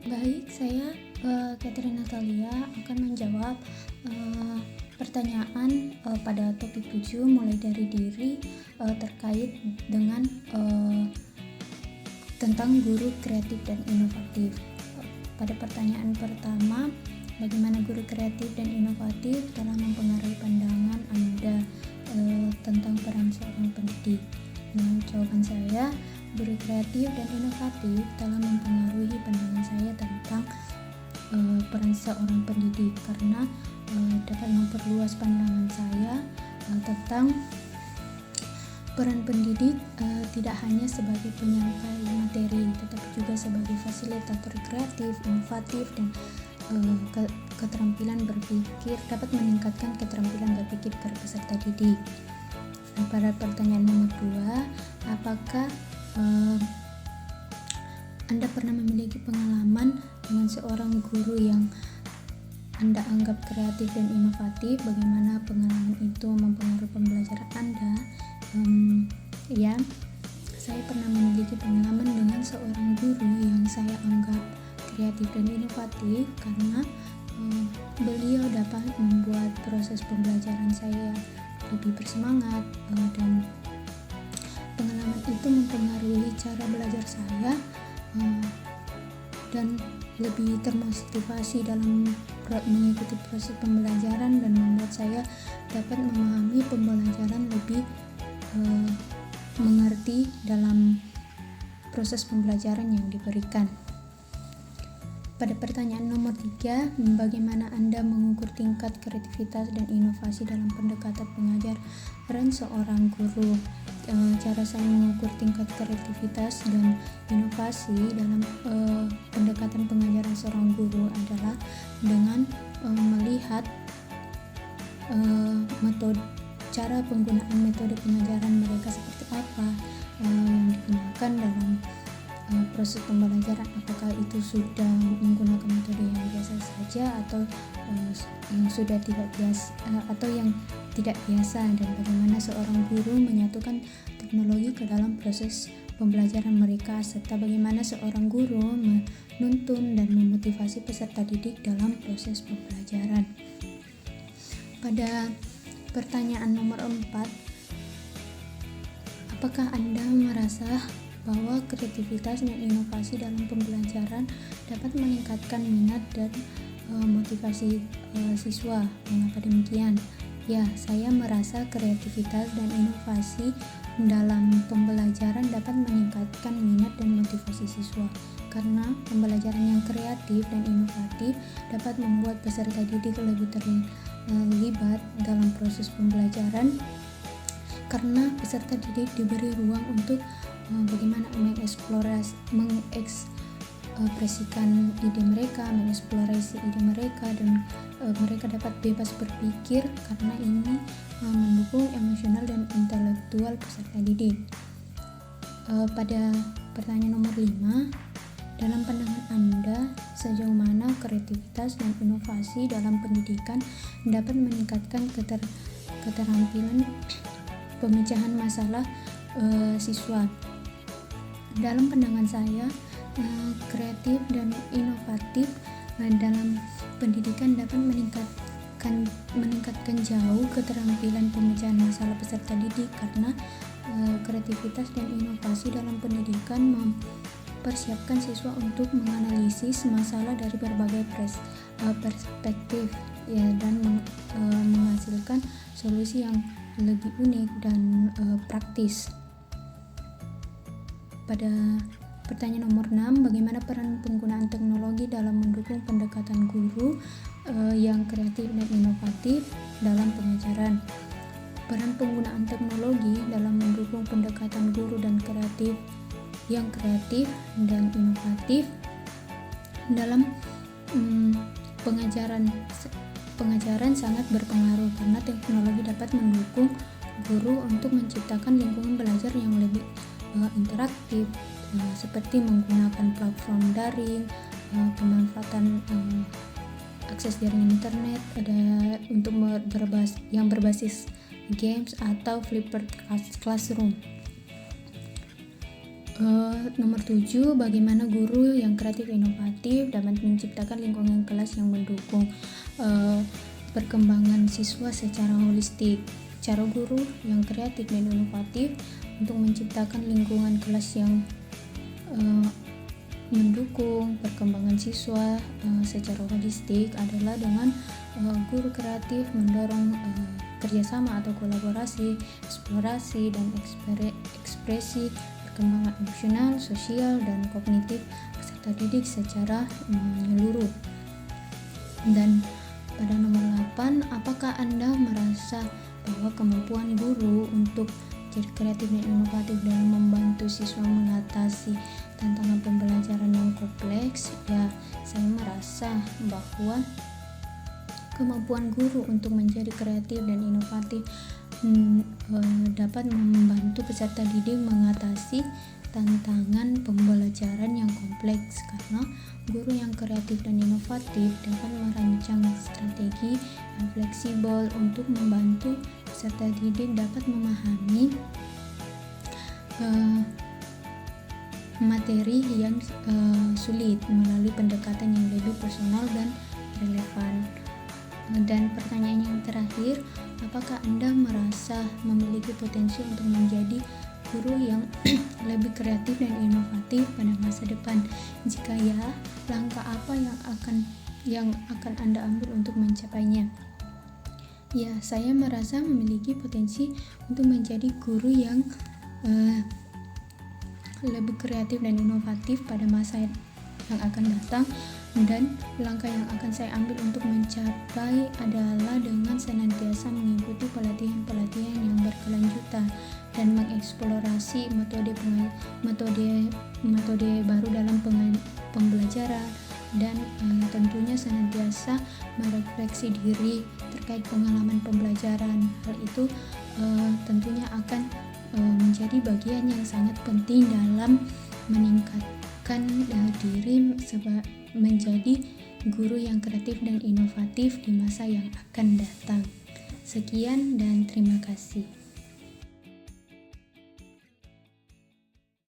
Baik, saya Catherine Natalia akan menjawab pertanyaan pada topik 7 mulai dari diri terkait dengan tentang guru kreatif dan inovatif. Pada pertanyaan pertama, bagaimana guru kreatif dan inovatif telah mempengaruhi pandangan Anda tentang peran seorang pendidik? Nah, jawaban saya, guru kreatif dan inovatif telah mempengaruhi pandangan saya tentang peran seorang pendidik karena dapat memperluas pandangan saya tentang peran pendidik tidak hanya sebagai penyampai materi, tetapi juga sebagai fasilitator kreatif, inovatif, dan keterampilan berpikir, dapat meningkatkan keterampilan berpikir para peserta didik. Nah, pada pertanyaan nomor 2, apakah Anda pernah memiliki pengalaman dengan seorang guru yang Anda anggap kreatif dan inovatif? Bagaimana pengalaman itu mempengaruhi pembelajaran Anda? Ya, saya pernah memiliki pengalaman dengan seorang guru yang saya anggap kreatif dan inovatif karena beliau dapat membuat proses pembelajaran saya lebih bersemangat, dan pengalaman itu mempengaruhi cara belajar saya dan lebih termotivasi dalam mengikuti proses pembelajaran dan membuat saya dapat memahami pembelajaran lebih mengerti dalam proses pembelajaran yang diberikan. Pada pertanyaan nomor 3, bagaimana Anda mengukur tingkat kreativitas dan inovasi dalam pendekatan pengajaran seorang guru? Cara saya mengukur tingkat kreativitas dan inovasi dalam pendekatan pengajaran seorang guru adalah dengan melihat cara penggunaan metode pengajaran mereka seperti apa yang digunakan dalam proses pembelajaran, apakah itu sudah menggunakan metode yang biasa saja atau yang sudah tidak biasa atau yang tidak biasa, dan bagaimana seorang guru menyatukan teknologi ke dalam proses pembelajaran mereka, serta bagaimana seorang guru menuntun dan memotivasi peserta didik dalam proses pembelajaran. Pada pertanyaan nomor 4, apakah Anda merasa bahwa kreativitas dan inovasi dalam pembelajaran dapat meningkatkan minat dan motivasi siswa? Mengapa demikian? Ya, saya merasa kreativitas dan inovasi dalam pembelajaran dapat meningkatkan minat dan motivasi siswa karena pembelajaran yang kreatif dan inovatif dapat membuat peserta didik lebih terlibat dalam proses pembelajaran karena peserta didik diberi ruang untuk bagaimana mengekspresikan ide mereka, mengeksplorasi ide mereka, dan mereka dapat bebas berpikir karena ini mendukung emosional dan intelektual peserta didik. Pada pertanyaan nomor 5, dalam pandangan Anda, sejauh mana kreativitas dan inovasi dalam pendidikan dapat meningkatkan keterampilan pemecahan masalah siswa? Dalam pandangan saya, kreatif dan inovatif dalam pendidikan dapat meningkatkan jauh keterampilan pemecahan masalah peserta didik karena kreativitas dan inovasi dalam pendidikan mempersiapkan siswa untuk menganalisis masalah dari berbagai perspektif dan menghasilkan solusi yang lebih unik dan praktis. Pada pertanyaan nomor 6, bagaimana peran penggunaan teknologi dalam mendukung pendekatan guru yang kreatif dan inovatif dalam pengajaran? Peran penggunaan teknologi dalam mendukung pendekatan guru dan kreatif dan inovatif dalam pengajaran sangat berpengaruh karena teknologi dapat mendukung guru untuk menciptakan lingkungan belajar yang lebih interaktif, seperti menggunakan platform daring, pemanfaatan akses jaringan internet untuk yang berbasis games atau flipped classroom. Nomor 7, bagaimana guru yang kreatif inovatif dapat menciptakan lingkungan kelas yang mendukung perkembangan siswa secara holistik. Cara guru yang kreatif dan inovatif untuk menciptakan lingkungan kelas yang mendukung perkembangan siswa secara holistik adalah dengan guru kreatif mendorong kerjasama atau kolaborasi, eksplorasi, dan ekspresi perkembangan emosional, sosial, dan kognitif peserta didik secara menyeluruh. Dan pada nomor 8, apakah Anda merasa bahwa kemampuan guru untuk jadi kreatif dan inovatif dalam membantu siswa mengatasi tantangan pembelajaran yang kompleks? Ya, saya merasa bahwa kemampuan guru untuk menjadi kreatif dan inovatif dapat membantu peserta didik mengatasi tantangan pembelajaran yang kompleks, karena guru yang kreatif dan inovatif dapat merancang strategi yang fleksibel untuk membantu peserta didik dapat memahami materi yang sulit melalui pendekatan yang lebih personal dan relevan. Dan pertanyaan yang terakhir, apakah Anda merasa memiliki potensi untuk menjadi guru yang lebih kreatif dan inovatif pada masa depan? Jika ya, langkah apa yang akan Anda ambil untuk mencapainya? Ya, saya merasa memiliki potensi untuk menjadi guru yang lebih kreatif dan inovatif pada masa yang akan datang. Dan langkah yang akan saya ambil untuk mencapai adalah dengan senantiasa mengikuti pelatihan-pelatihan yang berkelanjutan dan mengeksplorasi metode baru dalam pembelajaran, dan tentunya senantiasa merefleksi diri terkait pengalaman pembelajaran. Hal itu tentunya akan menjadi bagian yang sangat penting dalam meningkatkan diri menjadi guru yang kreatif dan inovatif di masa yang akan datang. Sekian dan terima kasih.